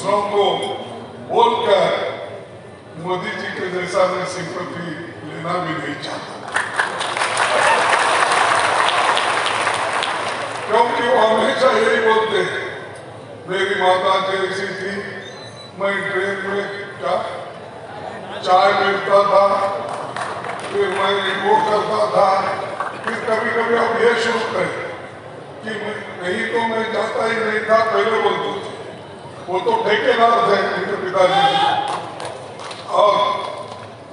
दूसरों को बोलकर मोदी जी के जैसा मैं सिंपैथी लेना भी नहीं चाहता, क्योंकि वो हमेशा यही बोलते हैं, मेरी माता जैसी थी, मैं ट्रेन में क्या चाय पीता था, फिर मैं वो करता था, फिर कभी कभी अब ये शुरू करें कि नहीं तो मैं जाता ही नहीं था, पहले बोलते थे। वो तो ठेकेदार थे उनके पिताजी, और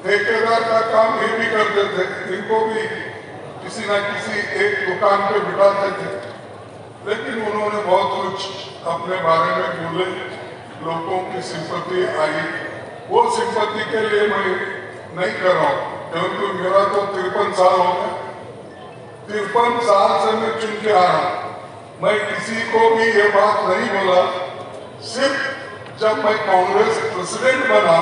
ठेकेदार का काम ये भी करते थे, इनको भी किसी न किसी एक दुकान पे बिठाते थे, लेकिन उन्होंने बहुत कुछ अपने बारे में बोले, लोगों की सिंपैथी आई। वो सिंपैथी के लिए मैं नहीं कर रहा हूँ, क्योंकि मेरा तो 53 साल हो गया, 53 साल से मैं चुन के आ रहा हूँ। मैं किसी को भी ये बात नहीं बोला, सिर्फ जब मैं कांग्रेस प्रेसिडेंट बना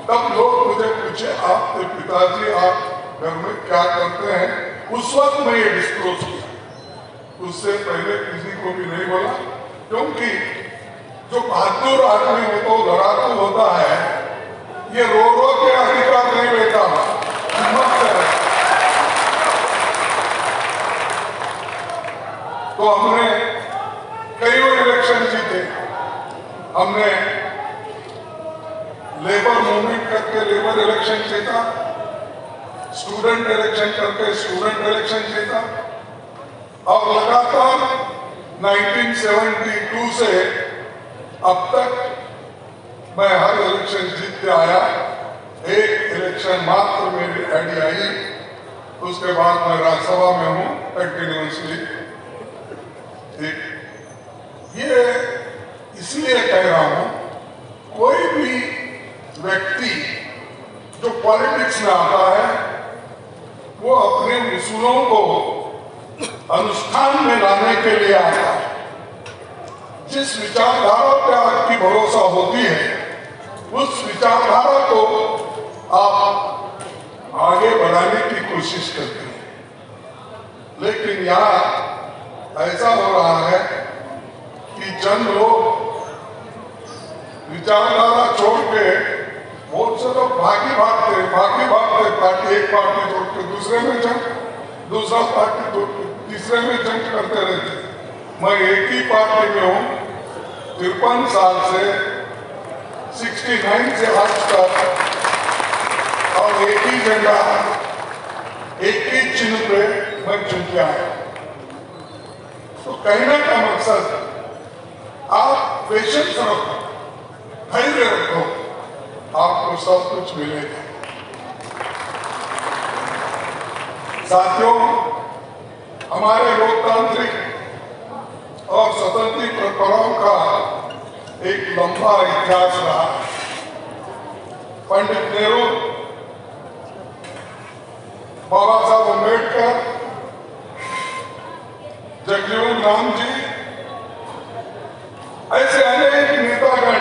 तब लोग मुझे पूछे, आपके पिताजी आप घर में क्या करते हैं, उस वक्त मैं ये डिस्क्लोज किया, उससे पहले किसी को भी नहीं बोला, क्योंकि जो बहादुर आदमी होता है, लड़ाकू होता है, ये रो रो के अधिकार नहीं लेता, हिम्मत है। तो हमने कई इलेक्शन जीते, हमने लेबर मूवमेंट करके लेबर इलेक्शन जीता, स्टूडेंट इलेक्शन करके स्टूडेंट इलेक्शन जीता, और लगातार 1972 से अब तक मैं हर इलेक्शन जीतते आया। एक इलेक्शन मात्र मेरी आईडी आई, उसके बाद मैं राज्यसभा में हूँ कंटिन्यूसली। ये इसलिए कह रहा हूँ, कोई भी व्यक्ति जो पॉलिटिक्स में आता है वो अपने उसूलों को अनुष्ठान में लाने के लिए आता है। जिस विचारधारा पे आपकी भरोसा होती है, उस विचारधारा को आप आगे बढ़ाने की कोशिश करते हैं, लेकिन यहाँ ऐसा हो रहा है कि चंद लोग विचारधारा छोड़ के बहुत से लोग भागी भागते पार्टी, एक पार्टी छोड़ के दूसरे में जंग, दूसरा पार्टी छोड़ के तीसरे में जंग करते रहते। मैं एक ही पार्टी में हूँ 53 साल से, 69 से आज तक, और एक ही झंडा, एक ही चिन्ह पे मैं चुन के आया। तो कहने का मकसद, आप पेशेंस रखो, धैर्य रखो, आपको सब कुछ मिलेगा। साथियों, हमारे लोकतांत्रिक और स्वतंत्र परंपराओं का एक लंबा इतिहास रहा। पंडित नेहरू, बाबा साहब अम्बेडकर, जगजीवन राम जी, ऐसे अनेक नेतागण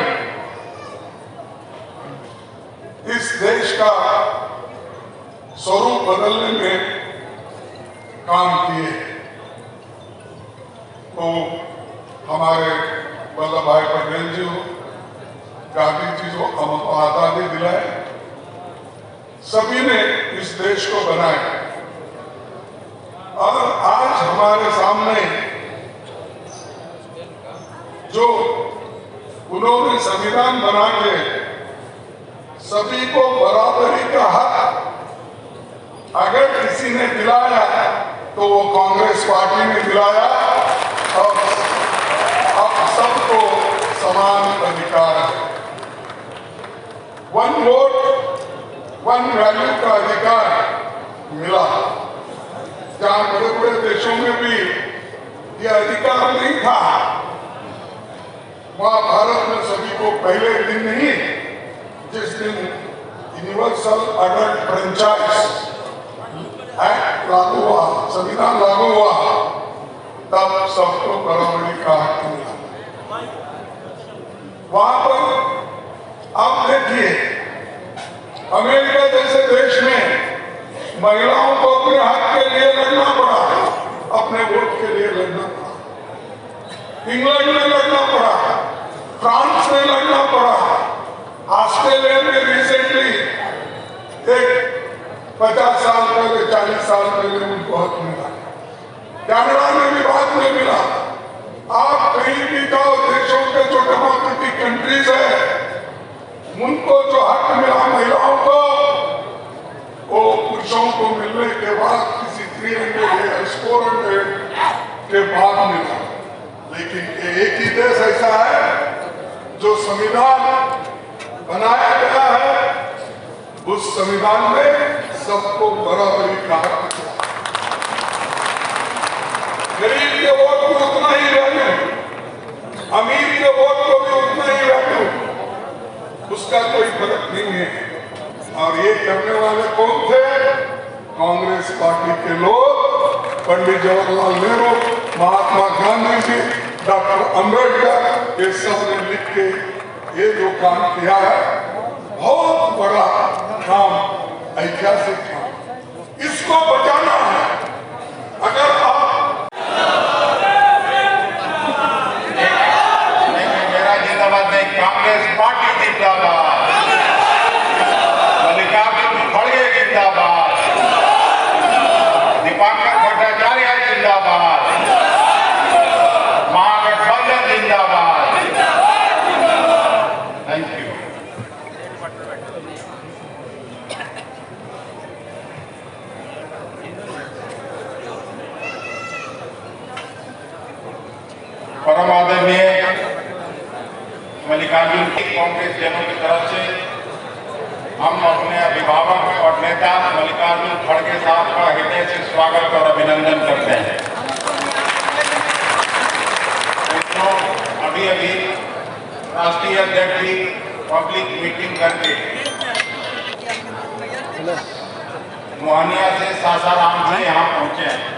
इस देश का स्वरूप बदलने में काम किए। तो हमारे वल्लभ भाई पटेल जी हो, गांधी जी हो, हमको आजादी दिलाए, सभी ने इस देश को बनाया। और आज हमारे सामने जो उन्होंने संविधान बना के सभी को बराबरी का हक अगर किसी ने दिलाया तो वो कांग्रेस पार्टी ने दिलाया, और अब सबको समान अधिकार है। वन वोट वन वैल्यू का अधिकार मिला। जहां बड़े बड़े देशों में भी यह अधिकार नहीं था, वहां भारत में सभी को पहले दिन नहीं, जिस दिन यूनिवर्सल अडल्ट फ्रेंचाइज एक्ट लागू हुआ, संविधान लागू हुआ, तब सबको बराबरी का हक मिला। वहां पर आप देखिए, अमेरिका जैसे देश में महिलाओं को अपने हक के लिए लड़ना पड़ा, अपने वोट के लिए लड़ना पड़ा। इंग्लैंड में लड़ना पड़ा, फ्रांस में लड़ना पड़ा, जो संविधान बनाया गया है उस संविधान में सबको बराबरी का हक है। गरीब के वोट को उतना ही वैल्यू, अमीर के वोट को भी उतना ही वैल्यू, उसका कोई फर्क नहीं है। और ये करने वाले कौन थे? कांग्रेस पार्टी के लोग, पंडित जवाहरलाल नेहरू, महात्मा गांधी जी, डॉक्टर अंबेडकर, ये सब ने लिख के ये जो काम किया है, बहुत बड़ा काम, ऐतिहासिक काम, इसको बचाना है। अगर आप मेरा जिंदाबाद नहीं, कांग्रेस पार्टी जिंदाबाद, मल्लिकार्जुन खड़गे जिंदाबाद, दीपांकर भट्टाचार्य जिंदाबाद, महागठबंधन जिंदाबाद। Thank you. परम आदरणीय मल्लिकार्जुन कांग्रेस जनों की तरफ से हम अपने अभिभावक और नेता मल्लिकार्जुन खड़गे साहब का हृदय से स्वागत और अभिनंदन करते हैं। मित्रों, अभी अभी राष्ट्रीय अध्यक्ष की पब्लिक मीटिंग करके मोहनिया से सासाराम से यहाँ पहुंचे हैं।